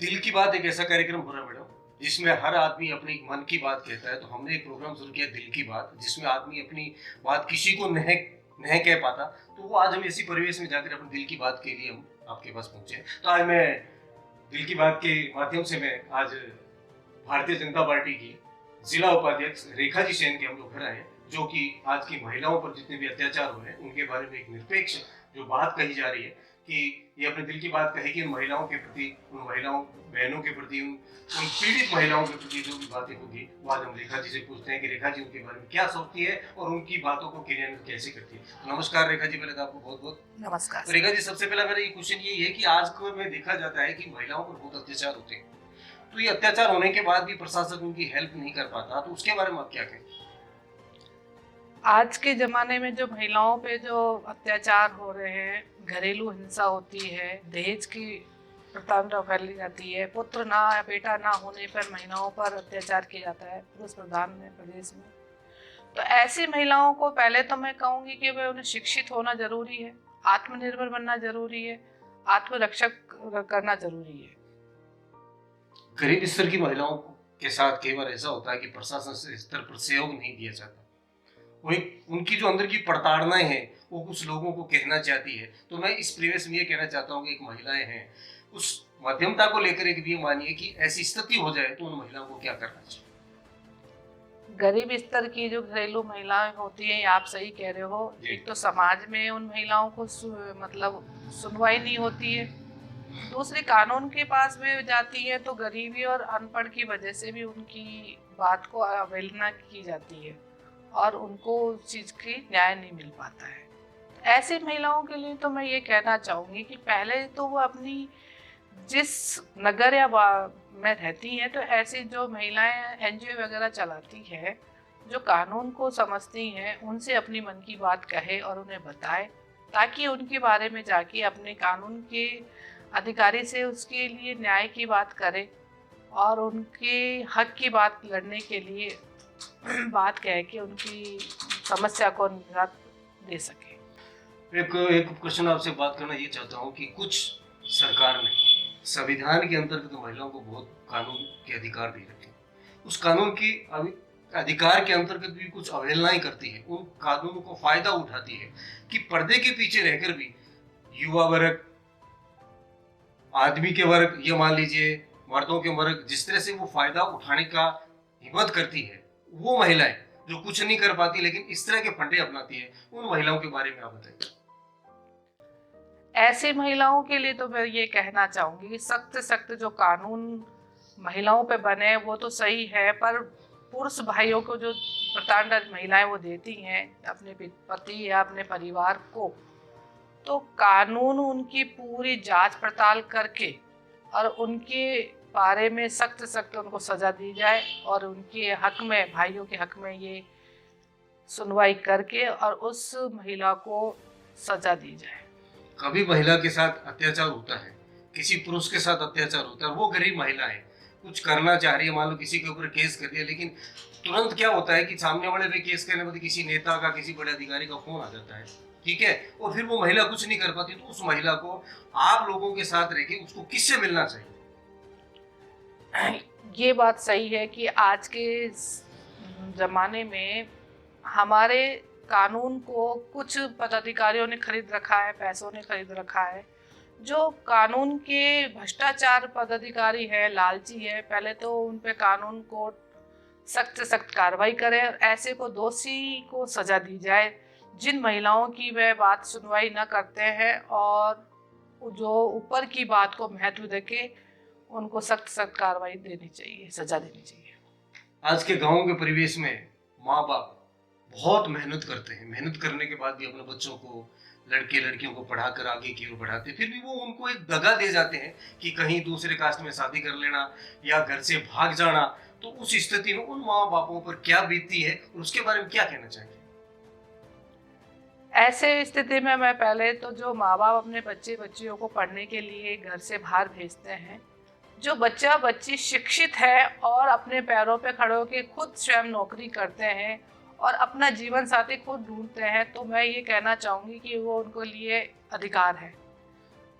दिल की बात एक ऐसा कार्यक्रम हो रहा है मैडम, जिसमें हर आदमी अपनी मन की बात कहता है। तो हमने एक प्रोग्राम शुरू किया दिल की बात, जिसमें आदमी अपनी बात किसी को नहीं नहीं कह पाता। तो वो आज हम इसी परिवेश में जाकर अपने दिल की बात के लिए हम आपके पास पहुंचे हैं। तो आज मैं दिल की बात के माध्यम से मैं आज भारतीय जनता पार्टी की जिला उपाध्यक्ष रेखा जी सेन के हम लोग घर आए हैं, जो कि आज की महिलाओं पर जितने भी अत्याचार हो रहे हैं उनके बारे में एक निरपेक्ष जो बात कही जा रही है कि ये अपने दिल की बात कहे कि उन महिलाओं के प्रति, उन महिलाओं बहनों के प्रति, उन पीड़ित महिलाओं के प्रति जो भी बातें होगी वो आज हम रेखा जी से पूछते हैं कि रेखा जी उनके बारे में क्या सोचती है और उनकी बातों को क्रियान्वित कैसे करती है। तो नमस्कार रेखा जी, पहले तो आपको बहुत बहुत नमस्कार। तो रेखा जी, सबसे पहला मेरा ये क्वेश्चन यही है कि आज को में देखा जाता है कि महिलाओं पर बहुत अत्याचार होते हैं, तो ये अत्याचार होने के बाद भी प्रशासन उनकी हेल्प नहीं कर पाता, तो उसके बारे में आप क्या कहें? आज के ज़माने में जो महिलाओं पे जो अत्याचार हो रहे हैं, घरेलू हिंसा होती है, दहेज की प्रताड़ना फैली जाती है, पुत्र ना या बेटा ना होने पर महिलाओं पर अत्याचार किया जाता है पुरुष प्रधान में प्रदेश में। तो ऐसी महिलाओं को पहले तो मैं कहूँगी कि वह उन्हें शिक्षित होना ज़रूरी है, आत्मनिर्भर बनना ज़रूरी है, आत्मरक्षक करना ज़रूरी है। गरीब स्तर की महिलाओं के साथ कई बार ऐसा होता है कि प्रशासन से स्तर पर सहयोग नहीं दिया जाता। वही उनकी जो अंदर की प्रताड़नाएं हैं वो कुछ लोगों को कहना चाहती है। तो मैं इस परिवेश में ये कहना चाहता हूँ कि एक महिलाएं हैं, उस मध्यमता को लेकर एक भी मानिए कि ऐसी स्थिति हो जाए तो उन महिलाओं को क्या करना चाहिए? गरीब स्तर की जो घरेलू महिलाएं होती हैं, आप सही कह रहे हो। एक तो समाज में उन महिलाओं को मतलब सुनवाई नहीं होती है, दूसरी कानून के पास भी जाती है तो गरीबी और अनपढ़ की वजह से भी उनकी बात को अवहेलना की जाती है और उनको उस चीज़ की न्याय नहीं मिल पाता है। ऐसी महिलाओं के लिए तो मैं ये कहना चाहूँगी कि पहले तो वो अपनी जिस नगर या में रहती हैं, तो ऐसी जो महिलाएं एनजीओ वगैरह चलाती है, जो कानून को समझती हैं, उनसे अपनी मन की बात कहे और उन्हें बताए, ताकि उनके बारे में जाके अपने कानून के अधिकारी से उसके लिए न्याय की बात करे और उनके हक की बात लड़ने के लिए बात कह के उनकी समस्या को निजात दे सके। एक एक क्वेश्चन आपसे बात करना ये चाहता हूँ कि कुछ सरकार ने संविधान के अंतर्गत महिलाओं को बहुत कानून के अधिकार दे रखे हैं। उस कानून की अधिकार के अंतर्गत भी कुछ अवहेलनाएं करती है, उन कानूनों को फायदा उठाती है कि पर्दे के पीछे रहकर भी युवा वर्ग, आदमी के वर्ग, ये मान लीजिए मर्दों के वर्ग, जिस तरह से वो फायदा उठाने का हिम्मत करती है, वो महिलाएं जो कुछ नहीं कर पाती लेकिन इस तरह के फंडे अपनाती है, उन महिलाओं के बारे में आप बताइए। ऐसी महिलाओं के लिए तो मैं ये कहना चाहूँगी कि सख्त से सख्त जो कानून महिलाओं पे बने वो तो सही है, पर पुरुष भाइयों को जो प्रताड़ना महिलाएं वो देती हैं अपने पति या अपने परिवार को, तो कानून उनकी पूरी जांच पड़ताल करके और उनके बारे में सख्त सख्त उनको सज़ा दी जाए और उनके हक में, भाइयों के हक में ये सुनवाई करके और उस महिला को सज़ा दी जाए। कभी महिला के साथ अत्याचार होता है, किसी पुरुष के साथ अत्याचार होता है, वो गरीब महिला है, कुछ करना चाह रही है, मान लो किसी के ऊपर केस कर दिया, लेकिन तुरंत क्या होता है कि सामने वाले पे केस करने पर किसी नेता का, किसी बड़े अधिकारी का फोन आ जाता है, ठीक है, और फिर वो महिला कुछ नहीं कर पाती। तो उस महिला को आप लोगों के साथ रह के उसको किससे मिलना चाहिए? ये बात सही है कि आज के ज़माने में हमारे कानून को कुछ पदाधिकारियों ने खरीद रखा है, पैसों ने खरीद रखा है। जो कानून के भ्रष्टाचार पदाधिकारी है, लालची है, पहले तो उन पे कानून को सख्त से सख्त कार्रवाई करे और ऐसे को दोषी को सज़ा दी जाए जिन महिलाओं की वह बात सुनवाई न करते हैं, और जो ऊपर की बात को महत्व देके उनको सख्त सख्त कार्रवाई देनी चाहिए, सज़ा देनी चाहिए। आज के गाँव के परिवेश में माँ बाप बहुत मेहनत करते हैं, मेहनत करने के बाद भी अपने बच्चों को, लड़के लड़कियों को पढ़ाकर आगे की ओर बढ़ाते, फिर भी वो उनको एक दगा दे जाते हैं कि कहीं दूसरे कास्ट में शादी कर लेना या घर से भाग जाना। तो उस स्थिति में उन माँ बापों पर क्या बीतती है और उसके बारे में क्या कहना चाहिए? ऐसे स्थिति में मैं पहले तो जो माँ बाप अपने बच्चियों को पढ़ने के लिए घर से बाहर भेजते हैं, जो बच्चा बच्ची शिक्षित है और अपने पैरों पे खड़े होकर खुद स्वयं नौकरी करते हैं और अपना जीवन साथी खुद ढूंढते हैं, तो मैं ये कहना चाहूँगी कि वो उनके लिए अधिकार है।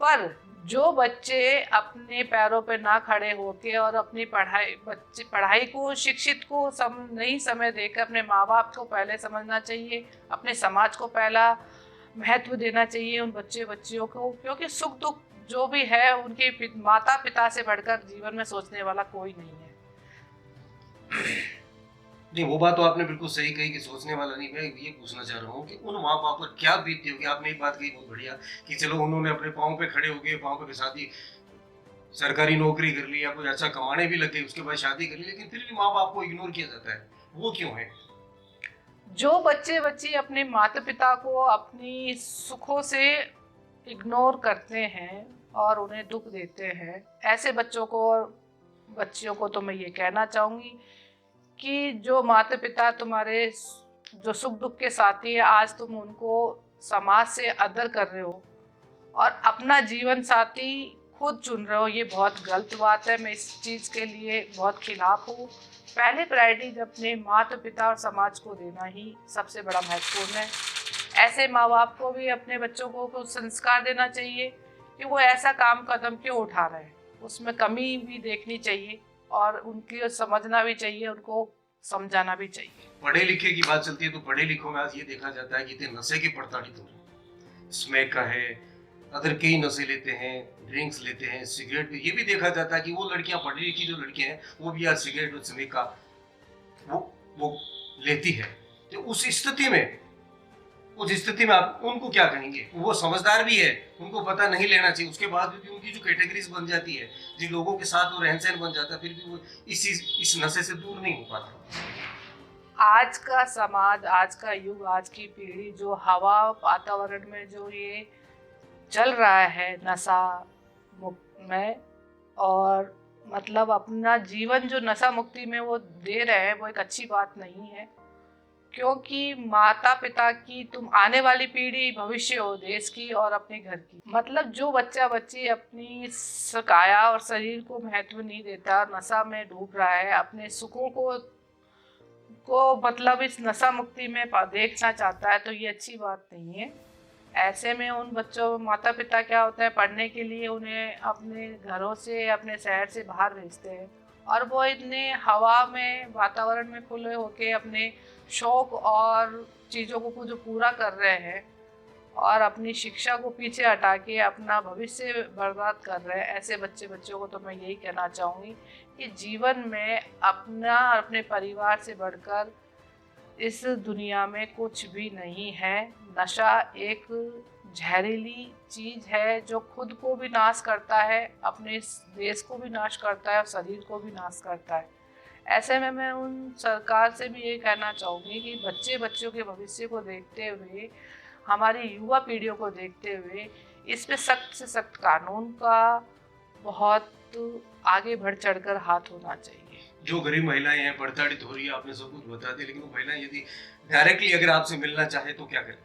पर जो बच्चे अपने पैरों पे ना खड़े होके और अपनी पढ़ाई को, शिक्षित को नहीं समय देकर अपने माँ बाप को पहले समझना चाहिए, अपने समाज को पहला महत्व देना चाहिए उन बच्चियों को, क्योंकि सुख दुख जो भी है उनके माता पिता से बढ़कर जीवन में सोचने वाला कोई नहीं है। नहीं, वो बात तो आपने बिल्कुल सही कही कि सोचने वाला नहीं। मैं ये पूछना चाह रहा हूँ कि उन माँ बाप पर क्या बीतती होगी। आपने एक बात कही बहुत बढ़िया कि चलो उन्होंने अपने पाँव पे खड़े हो गए, पाँव पे साथ ही सरकारी नौकरी कर ली या कुछ अच्छा कमाने भी लग गए, उसके बाद शादी कर ली, लेकिन फिर भी माँ बाप को इग्नोर किया जाता है। वो क्यों है? जो बच्चे अपने माता पिता को अपनी सुखों से इग्नोर करते हैं और उन्हें दुख देते हैं, ऐसे बच्चियों को तो मैं ये कहना चाहूँगी कि जो माता पिता तुम्हारे जो सुख दुख के साथी है, आज तुम उनको समाज से अदर कर रहे हो और अपना जीवन साथी खुद चुन रहे हो, ये बहुत गलत बात है। मैं इस चीज़ के लिए बहुत खिलाफ हूँ। पहले प्रायोरिटी अपने माता पिता और समाज को देना ही सबसे बड़ा महत्वपूर्ण है। ऐसे माँ बाप को भी अपने बच्चों को कुछ संस्कार देना चाहिए कि वो ऐसा कदम क्यों उठा रहे हैं, उसमें कमी भी देखनी चाहिए और उनकी समझना भी चाहिए, उनको समझाना भी चाहिए। पढ़े लिखे की बात चलती है तो पढ़े लिखों में आज ये देखा जाता है कि इतने नशे के प्रताड़ित हो रहे हैं। स्मैक का है, अदर कई नशे लेते हैं, ड्रिंक्स लेते हैं, सिगरेट। ये भी देखा जाता है कि वो लड़कियां, पढ़ी लिखी जो लड़कियां हैं, वो भी आज सिगरेट और स्मैक का वो लेती है। तो उस स्थिति में आप उनको क्या कहेंगे? वो समझदार भी है, उनको पता नहीं लेना चाहिए, उसके बाद भी उनकी जो कैटेगरीज बन जाती है, जिन लोगों के साथ वो रहन सहन बन जाता है, फिर भी वो इस नशे से दूर नहीं हो पाता। आज का समाज, आज का युग, आज की पीढ़ी जो हवा वातावरण में जो ये चल रहा है नशा मुक्त में, और मतलब अपना जीवन जो नशा मुक्ति में वो दे रहे हैं, वो एक अच्छी बात नहीं है। क्योंकि माता पिता की तुम आने वाली पीढ़ी भविष्य हो देश की और अपने घर की। मतलब जो बच्ची अपनी काया और शरीर को महत्व नहीं देता, नशा में डूब रहा है, अपने सुखों को मतलब इस नशा मुक्ति में देखना चाहता है, तो ये अच्छी बात नहीं है। ऐसे में उन बच्चों, माता पिता क्या होता है, पढ़ने के लिए उन्हें अपने घरों से, अपने शहर से बाहर भेजते हैं और वो इतने हवा में, वातावरण में खुले होके अपने शौक और चीज़ों को जो पूरा कर रहे हैं और अपनी शिक्षा को पीछे हटा के अपना भविष्य बर्बाद कर रहे हैं। ऐसे बच्चों को तो मैं यही कहना चाहूँगी कि जीवन में अपने परिवार से बढ़कर इस दुनिया में कुछ भी नहीं है। नशा एक जहरीली चीज़ है जो खुद को भी नाश करता है, अपने देश को भी नाश करता है और शरीर को भी नाश करता है। ऐसे में मैं उन सरकार से भी ये कहना चाहूँगी कि बच्चों के भविष्य को देखते हुए, हमारी युवा पीढ़ियों को देखते हुए, इस पे सख्त से सख्त कानून का बहुत आगे बढ़ चढ़कर हाथ होना चाहिए। जो गरीब महिलाएं हैं, प्रताड़ित हो रही है, आपने सब कुछ बता दिया, लेकिन वो महिलाएं यदि डायरेक्टली अगर आपसे मिलना चाहे तो क्या करें?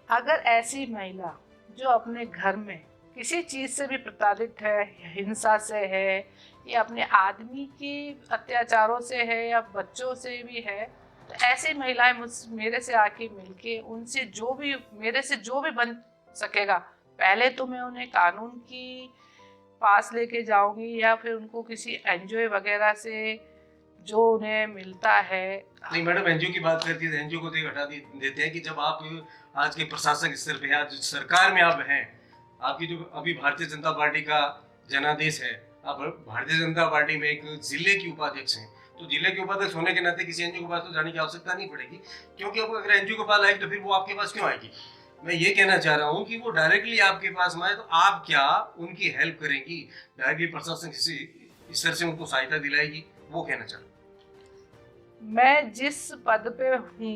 अगर ऐसी महिला जो अपने घर में किसी चीज़ से भी प्रताड़ित है, हिंसा से है या अपने आदमी की अत्याचारों से है या बच्चों से भी है, तो ऐसी महिलाएं मेरे से आके मिलके उनसे मेरे से जो भी बन सकेगा, पहले तो मैं उन्हें कानून की पास लेके जाऊंगी या फिर उनको किसी एनजीओ वगैरह से जो उन्हें मिलता है। नहीं मैडम, एनजीओ की बात करती है, एनजीओ को तो हटा देते हैं कि जब आप आज के प्रशासक स्तर पे, आज सरकार में आप हैं, आपकी जो अभी भारतीय जनता पार्टी का जनादेश है, आप भारतीय जनता पार्टी में एक जिले की उपाध्यक्ष हैं, तो जिले के उपाध्यक्ष होने के नाते किसी एनजीओ के पास तो जाने की आवश्यकता नहीं पड़ेगी, क्योंकि अब अगर एनजीओ के पास आएगी तो फिर वो आपके पास क्यों आएगी? मैं ये कहना चाह रहा हूँ कि वो डायरेक्टली आपके पास में आए तो आप क्या उनकी हेल्प करेंगी? डायरेक्टली प्रशासन स्तर से उनको सहायता दिलाएगी? वो कहना चाह रहा हूँ। मैं जिस पद पे हूँ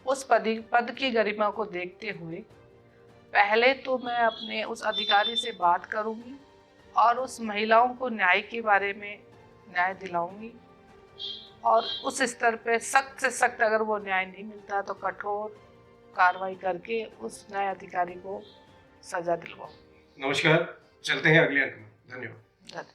उस पद की गरिमा को देखते हुए पहले तो मैं अपने उस अधिकारी से बात करूँगी और उस महिलाओं को न्याय के बारे में न्याय दिलाऊंगी और उस स्तर पे सख्त से सख्त अगर वो न्याय नहीं मिलता तो कठोर कार्रवाई करके उस न्याय अधिकारी को सजा दिलवाऊंगी। नमस्कार, चलते हैं अगले अंक में। धन्यवाद। धन्यवाद।